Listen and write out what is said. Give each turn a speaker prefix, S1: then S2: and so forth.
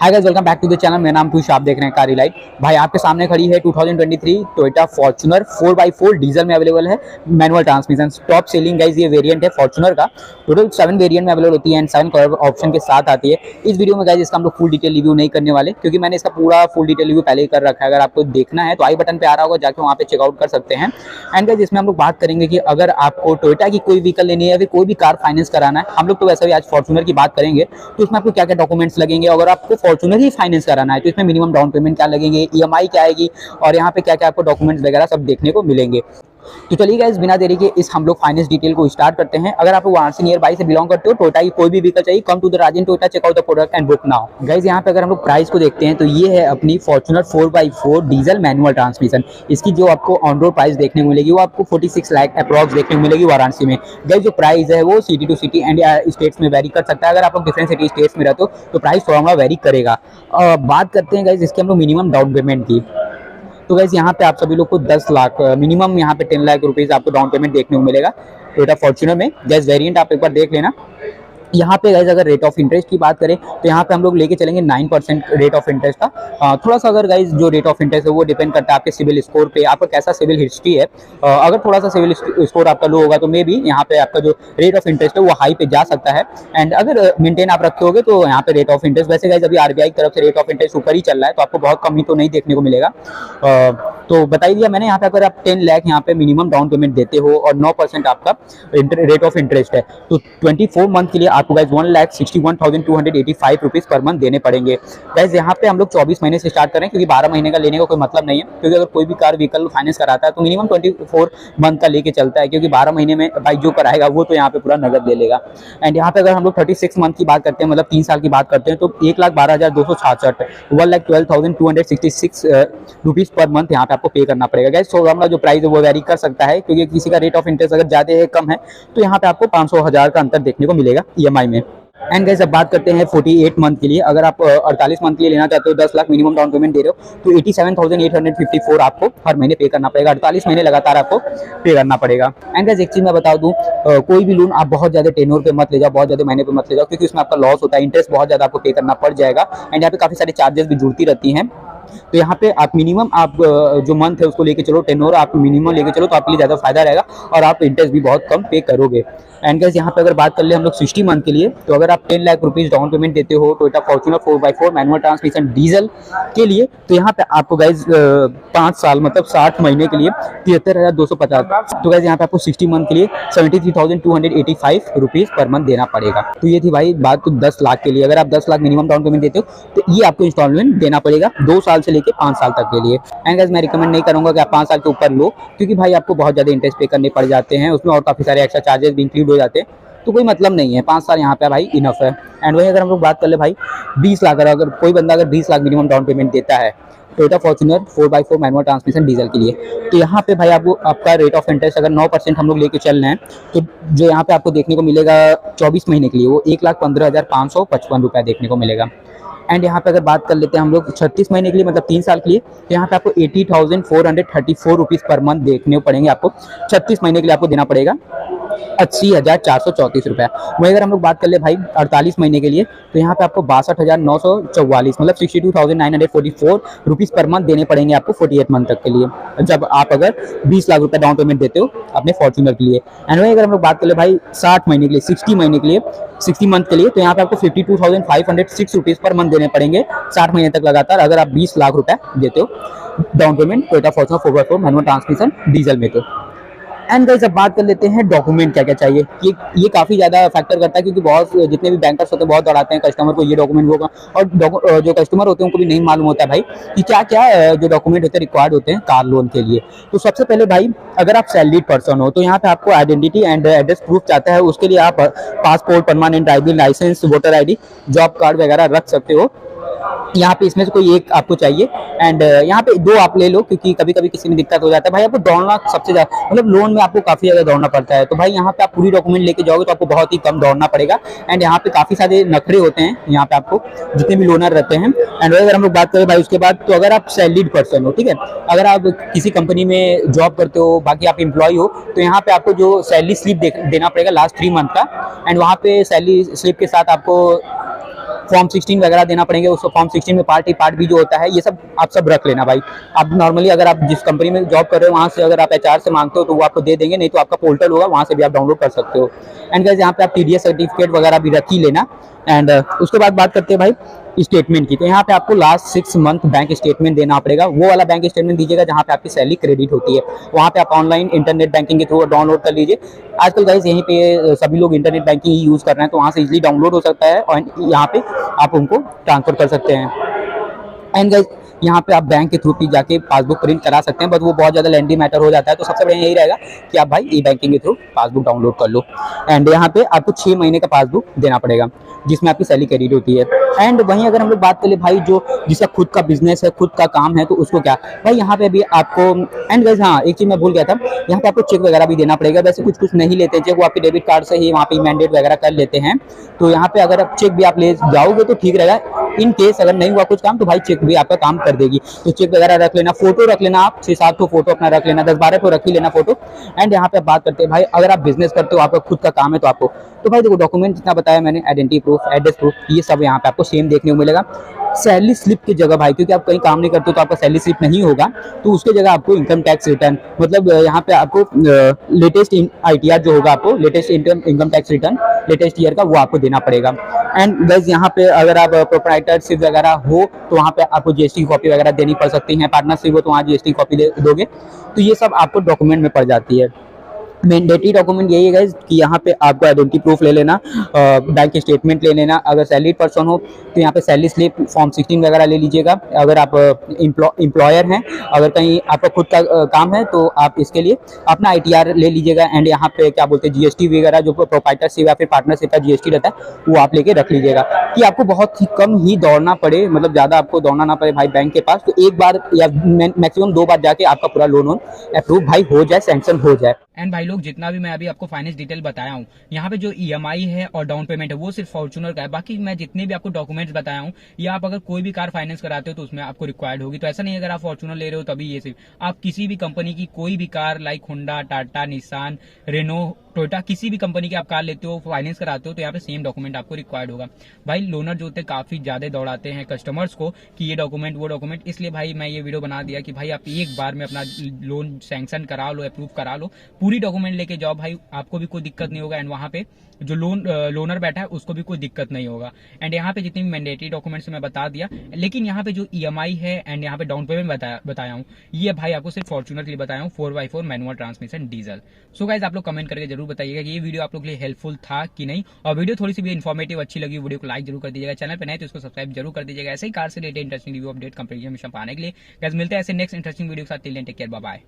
S1: Hi guys, welcome back to the channel. मेरा नाम पीयूष, आप देख रहे हैं कारी लाइट। भाई आपके सामने खड़ी है 2023 टोयोटा फॉर्च्यूनर 4x4 डीजल में अवेलेबल है, manual transmission. Top selling guys ये वेरिएंट है फॉर्च्यूनर का। टोटल 7 वेरिएंट में अवेलेबल होती है एंड 7 कलर ऑप्शन के साथ आती है। इस वीडियो में गाइस इसका हम लोग फुल डिटेल रिव्यू नहीं करने वाले, क्योंकि मैंने इसका पूरा फुल डिटेल रिव्यू पहले ही कर रखा है। अगर आपको देखना है तो आई बटन पे आ रहा होगा, जाके वहाँ पे चेकआउट कर सकते हैं। एंड गाइस इसमें हम लोग बात करेंगे कि अगर आपको टोयोटा की कोई व्हीकल लेनी है या फिर कोई भी कार फाइनेंस कराना है, हम लोग तो वैसे भी आज फॉर्च्यूनर की बात करेंगे, तो उसमें आपको क्या क्या डॉक्यूमेंट्स लगेंगे। अगर आपको फॉर्च्यूनर ही फाइनेंस कराना है तो इसमें मिनिमम डाउन पेमेंट क्या लगेंगे, ईएमआई क्या आएगी और यहाँ पे क्या क्या आपको डॉक्यूमेंट्स वगैरह सब देखने को मिलेंगे। तो चलिए गाइस बिना देरी के इस हम लोग फाइनेंस डिटेल को स्टार्ट करते हैं। अगर आप वाराणसी नियर बाई से बिलोंग करते हो, टोयोटा की कोई भी व्हीकल चाहिए, come to the Rajan Toyota, check out the product and book now. Guys यहाँ पे अगर हम लोग प्राइस को देखते हैं तो ये है अपनी Fortuner 4x4 diesel manual transmission. इसकी जो आपको ऑन रोड प्राइस देखने को मिलेगी वो आपको 46 लाख अप्रॉक्स देखने को मिलेगी वाराणसी में। गाइस जो प्राइस है वो city to city and states में वेरी कर सकता है। अगर आप लोग डिफरेंट सिटी स्टेट्स में रहते हो तो प्राइस थोड़ा वेरी करेगा। बात करते हैं गाइस इसके हम लोग मिनिमम डाउन पेमेंट की। तो गाइस यहाँ पे आप सभी लोग को 10 लाख मिनिमम यहाँ पे 10 लाख रुपीज आपको डाउन पेमेंट देखने को मिलेगा टोयोटा फॉर्च्यूनर में। गाइस वेरिएंट आप एक बार देख लेना। यहाँ पे गाइस अगर रेट ऑफ इंटरेस्ट की बात करें तो यहाँ पे हम लोग लेके चलेंगे 9% रेट ऑफ इंटरेस्ट का। थोड़ा सा अगर गाइस जो रेट ऑफ इंटरेस्ट है वो डिपेंड करता है आपके सिविल स्कोर पे, आपका कैसा सिविल हिस्ट्री है। अगर थोड़ा सा सिविल स्कोर आपका लो होगा तो मे बी यहाँ पे आपका जो रेट ऑफ इंटरेस्ट है वो हाई पे जा सकता है। एंड अगर मेंटेन आप रखे होगे तो यहाँ पे रेट ऑफ इंटरेस्ट, वैसे गाइस अभी आरबीआई की तरफ से रेट ऑफ इंटरेस्ट ऊपर ही चल रहा है, तो आपको बहुत कम ही तो नहीं देखने को मिलेगा। तो बता ही दिया मैंने। यहाँ पे अगर आप 10 लाख यहाँ पे मिनिमम डाउन पेमेंट देते हो और 9% आपका रेट ऑफ इंटरेस्ट है तो 24 मंथ के लिए आपको गाइस 1,61,285 रुपीज पर मंथ देने पड़ेंगे। गाइस यहाँ पे हम लोग 24 महीने से स्टार्ट करें, क्योंकि 12 महीने का लेने का कोई मतलब नहीं है। क्योंकि अगर कोई भी कार व्हीकल फाइनेंस कराता है तो मिनिमम 24 मंथ का लेके चलता है, क्योंकि 12 महीने में भाई जो कराएगा वो तो यहाँ पे पूरा नगद ले लेगा। एंड यहाँ पे अगर हम लोग 36 मंथ की बात करते हैं, मतलब 3 साल की बात करते हैं, तो 1,12,266 1,12,266 रुपीज पर मंथ यहाँ पे आपको पे करना पड़ेगा। गाइस तो हमारा जो प्राइस है वो वेरी कर सकता है, क्योंकि किसी का रेट ऑफ इंटरेस्ट अगर ज्यादा है कम है तो यहाँ पे आपको 500,000 का अंतर देखने को मिलेगा ईएमआई में। एंड गाइस अब बात करते हैं 48 मंथ के लिए। अगर आप 48 मंथ के लिए लेना चाहते हो, 10 लाख मिनिमम डाउन पेमेंट दे रहे हो, तो 87,854 आपको हर महीने पे करना पड़ेगा। 48 महीने लगातार आपको पे करना पड़ेगा। एंड गाइस एक चीज मैं बता दूं, कोई भी लोन आप बहुत ज्यादा टेन्योर पे मत ले जाओ, बहुत ज्यादा महीने पे मत ले जाओ, क्योंकि उसमें आपका लॉस होता है, इंटरेस्ट बहुत ज्यादा आपको पे करना पड़ जाएगा। एंड यहाँ पे काफी सारे चार्जेस भी जुड़ती रहती हैं। तो यहाँ पे आप मिनिमम आप जो मंथ है उसको लेके चलो, टेन्योर आप मिनिमम लेके चलो तो आपके लिए ज्यादा फायदा रहेगा और आप इंटरेस्ट भी बहुत कम पे करोगे। एंड गाइस यहाँ पे अगर बात कर ले हम लोग 60 मंथ के लिए, तो अगर आप 10 लाख रुपीज डाउन पेमेंट देते हो Toyota Fortuner 4x4 manual transmission diesel के लिए, तो यहाँ पे आपको गाइस 5 साल मतलब 60 महीने के लिए 73,250। तो गाइस यहाँ पे आपको 60 मंथ के लिए 73,285 रुपीज पर मंथ देना पड़ेगा। तो ये थी भाई बात। तो 10 लाख के लिए अगर आप 10 लाख मिनिमम डाउन पेमेंट देते हो तो ये आपको इंस्टॉलमेंट देना पड़ेगा 2 साल से लेके 5 साल तक के लिए। एंड गाइस मैं रिकमेंड नहीं करूंगा कि आप 5 साल के ऊपर लो, क्योंकि भाई आपको बहुत ज्यादा इंटरेस्ट पे करने पड़ जाते हैं उसमें, और काफी सारे एक्स्ट्रा चार्जेस भी इंक्लूड हो जाते हैं, तो कोई मतलब नहीं है। 5 साल यहाँ पे भाई इनफ है। एंड वही अगर हम लोग बात कर ले भाई 20 लाख, अगर कोई बंदा अगर 20 लाख मिनिमम डाउन पेमेंट देता है Toyota Fortuner 4x4 manual transmission diesel के लिए, तो यहाँ पे भाई आपको आपका रेट ऑफ इंटरेस्ट अगर 9% हम लोग लेके चल रहे हैं, तो जो यहाँ पे आपको देखने को मिलेगा 24 महीने के लिए वो 1,15,555 रुपये देखने को मिलेगा। एंड यहाँ पे अगर बात कर लेते हैं हम लोग 36 महीने के लिए, मतलब 3 साल के लिए, तो यहाँ पे आपको 80,434 रुपीज पर मंथ देखने को पड़ेंगे। आपको 36 महीने के लिए आपको देना पड़ेगा 80,434 रुपये। वहीं अगर हम लोग बात कर ले भाई 48 महीने के लिए, तो यहाँ पे आपको 62,944 मतलब 62,944 रुपीज पर मंथ देने पड़ेंगे आपको 48 मंथ तक के लिए, जब आप अगर 20 लाख रुपए डाउन पेमेंट देते हो अपने फॉर्च्यूनर के लिए। एंड वहीं अगर हम लोग बात कर ले भाई 60 महीने के लिए, 60 महीने के लिए, 60 मंथ के लिए, तो यहाँ पे आपको 52,506 रुपीज पर मंथ देने पड़ेंगे 60 महीने तक लगातार, अगर आप 20 लाख रुपए देते हो down payment Toyota Fortuner 4x4 manual transmission diesel में। तो एंड गाइस अब बात कर लेते हैं डॉक्यूमेंट क्या क्या चाहिए। ये काफी ज्यादा फैक्टर करता है, क्योंकि बहुत जितने भी बैंकर्स होते हैं बहुत दौड़ाते हैं कस्टमर को ये डॉक्यूमेंट होगा, और जो कस्टमर होते हैं उनको भी नहीं मालूम होता है भाई कि क्या क्या जो डॉक्यूमेंट होते हैं रिक्वायर्ड होते हैं कार लोन के लिए। तो सबसे पहले भाई अगर आप सैलरीड पर्सन हो तो यहाँ पे आपको आइडेंटिटी एंड एड्रेस प्रूफ चाहता है, उसके लिए आप passport, permanent driving licence, voter ID, job card वगैरह रख सकते हो। यहाँ पे इसमें से कोई एक आपको चाहिए। एंड यहाँ पे 2 आप ले लो, क्योंकि कभी कभी किसी में दिक्कत हो जाता है भाई, आपको दौड़ना सबसे ज्यादा, मतलब लोन में आपको काफी ज्यादा दौड़ना पड़ता है, तो भाई यहाँ पे आप पूरी डॉक्यूमेंट लेके जाओगे तो आपको बहुत ही कम दौड़ना पड़ेगा। एंड यहाँ पे काफी सारे नखरे होते हैं यहाँ पे आपको जितने भी लोनर रहते हैं। एंड अगर हम लोग बात करें भाई उसके बाद, तो अगर आप सैलरीड पर्सन हो, ठीक है, अगर आप किसी कंपनी में जॉब करते हो, बाकी आप एम्प्लॉय हो, तो यहाँ पे आपको जो सैलरी स्लिप देना पड़ेगा लास्ट 3 मंथ का। एंड वहाँ पे सैलरी स्लिप के साथ आपको फॉर्म 16 वगैरह देना पड़ेंगे उसको। फॉर्म 16 में पार्ट भी जो होता है ये सब आप सब रख लेना भाई। आप नॉर्मली अगर आप जिस कंपनी में जॉब कर रहे हो वहाँ से अगर आप HR से मांगते हो तो वो आपको दे देंगे, नहीं तो आपका पोर्टल होगा वहाँ से भी आप डाउनलोड कर सकते हो। एंड गाइस यहाँ पे आप TDS सर्टिफिकेट वगैरह भी रख ही लेना। एंड उसके बाद बात करते हैं भाई स्टेटमेंट की। तो यहाँ पे आपको लास्ट 6 मंथ बैंक स्टेटमेंट देना पड़ेगा। वो वाला बैंक स्टेटमेंट दीजिएगा जहाँ पे आपकी सैलरी क्रेडिट होती है। वहाँ पे आप ऑनलाइन इंटरनेट बैंकिंग के थ्रू डाउनलोड कर लीजिए। आजकल गाइस यहीं पे सभी लोग इंटरनेट बैंकिंग ही यूज़ कर रहे हैं, तो वहाँ से इजीली डाउनलोड हो सकता है और यहाँ पे आप उनको ट्रांसफर कर सकते हैं। एंड गाइस यहाँ पे आप बैंक के थ्रू भी जाके पासबुक प्रिंट करा सकते हैं, बट वो बहुत ज़्यादा लेंदी मैटर हो जाता है। तो सबसे बढ़िया यही रहेगा कि आप भाई ई-बैंकिंग के थ्रू पासबुक डाउनलोड कर लो। एंड यहाँ पे आपको 6 महीने का पासबुक देना पड़ेगा जिसमें आपकी सैलरी क्रेडिट होती है। एंड वहीं अगर हम लोग बात करें भाई जो जिसका खुद का बिजनेस है, खुद का काम है, तो उसको क्या भाई यहाँ पे भी आपको। एंड गाइस हाँ एक चीज़ मैं भूल गया था, यहाँ पे आपको चेक वगैरह भी देना पड़ेगा। वैसे कुछ नहीं लेते चेक, वो आपके डेबिट कार्ड से ही वहाँ पे मैंडेट वगैरह कर लेते हैं। तो यहाँ पे अगर आप चेक भी आप ले जाओगे तो ठीक रहेगा। इन केस अगर नहीं हुआ कुछ काम तो भाई चेक भी आपका काम कर देगी। तो चेक वगैरह रख लेना, फोटो रख लेना, आप 6-7 तो फोटो अपना रख लेना, 10-12 तो रख ही लेना फोटो। एंड यहाँ पे बात करते हैं भाई अगर आप बिजनेस करते हो, आपका खुद का काम है, तो आपको तो भाई देखो डॉक्यूमेंट जितना बताया मैंने, आइडेंटिटी प्रूफ, एड्रेस प्रूफ, ये सब यहाँ पे आपको सेम देखने को मिलेगा। सैलरी स्लिप की जगह भाई, क्योंकि आप कहीं काम नहीं करते तो आपका सैलरी स्लिप नहीं होगा, तो उसके जगह आपको इनकम टैक्स रिटर्न, मतलब यहाँ पे आपको लेटेस्ट ITR जो होगा, आपको latest income tax return latest year का वो आपको देना पड़ेगा। एंड बस यहाँ पे अगर आप प्रोप्राइटरशिप वगैरह हो तो वहाँ पे आपको GST की कॉपी वगैरह देनी पड़ सकती है। पार्टनरशिप हो तो वहाँ GST की कॉपी दोगे, तो ये सब आपको डॉक्यूमेंट में पड़ जाती है। मैंडेटरी डॉक्यूमेंट यही है कि यहाँ पे आपको आइडेंटिटी प्रूफ ले लेना, बैंक स्टेटमेंट ले लेना, अगर सैलरी पर्सन हो तो यहाँ पे सैलरी स्लिप, फॉर्म 16 वगैरह ले लीजिएगा। अगर आप एम्प्लॉयर हैं, अगर कहीं आपका खुद का काम है तो आप इसके लिए अपना ITR ले लीजिएगा। एंड यहाँ पे क्या बोलते हैं GST वगैरह जो प्रोप्राइटरशिप या फिर पार्टनरशिप का GST रहता है वो आप लेके रख लीजिएगा, कि आपको बहुत ही कम ही दौड़ना पड़े, मतलब ज़्यादा आपको दौड़ना ना पड़े भाई बैंक के पास। तो एक बार या मैक्सिमम 2 बार जाके आपका पूरा लोन अप्रूव भाई हो जाए, सैंक्शन हो जाए।
S2: एंड भाई लोग जितना भी मैं अभी आपको फाइनेंस डिटेल बताया हूँ, यहाँ पे जो EMI है और डाउन पेमेंट है वो सिर्फ फॉर्च्यूनर का है। बाकी मैं जितने भी आपको डॉक्यूमेंट्स बताया हूँ, या आप अगर कोई भी कार फाइनेंस कराते हो तो उसमें आपको रिक्वायर्ड होगी। तो ऐसा नहीं है अगर आप फॉर्च्यूनर ले रहे हो तभी ये सिर्फ, आप किसी भी कंपनी की कोई भी car like Honda, Tata, Nissan, Renault, Toyota, किसी भी कंपनी की आप कार लेते हो, फाइनेंस कराते हो, तो यहाँ पे सेम डॉक्यूमेंट आपको रिक्वायर्ड होगा। भाई लोनर जो होते हैं काफी ज्यादा दौड़ाते हैं कस्टमर्स को कि ये डॉक्यूमेंट वो डॉक्यूमेंट, इसलिए भाई मैं ये वीडियो बना दिया कि भाई आप एक बार में अपना लोन सैंक्शन करा लो, अप्रूव करा लो, पूरी डॉक्यूमेंट लेके जाओ भाई, आपको भी कोई दिक्कत नहीं होगा। एंड वहां पे जो लोनर बैठा है उसको भी कोई दिक्कत नहीं होगा। एंड यहाँ पे जितनी भी मैंडेटरी डॉक्यूमेंट्स मैं बता दिया, लेकिन यहाँ पे जो EMI है एंड यहाँ पे डाउन पेमेंट बताया हूँ, ये भाई आपको सिर्फ फॉर्च्यूनर के लिए बताया हूँ, 4x4 manual transmission diesel. So guys आप लोग कमेंट करके जरूर बताइएगा कि ये वीडियो आप लोग के लिए हेल्पफुल था कि नहीं, और वीडियो थोड़ी सी भी इन्फॉर्मेटिव अच्छी लगी, वीडियो को लाइक जरूर कर दीजिएगा, चैनल पे नए तो इसको सब्सक्राइब जरूर कर दीजिएगा ऐसे ही कार से related interesting review update comparison हमेशा पाने के लिए। गाइस मिलते हैं ऐसे नेक्स्ट इंटरेस्टिंग वीडियो के साथ, till then take care, bye bye.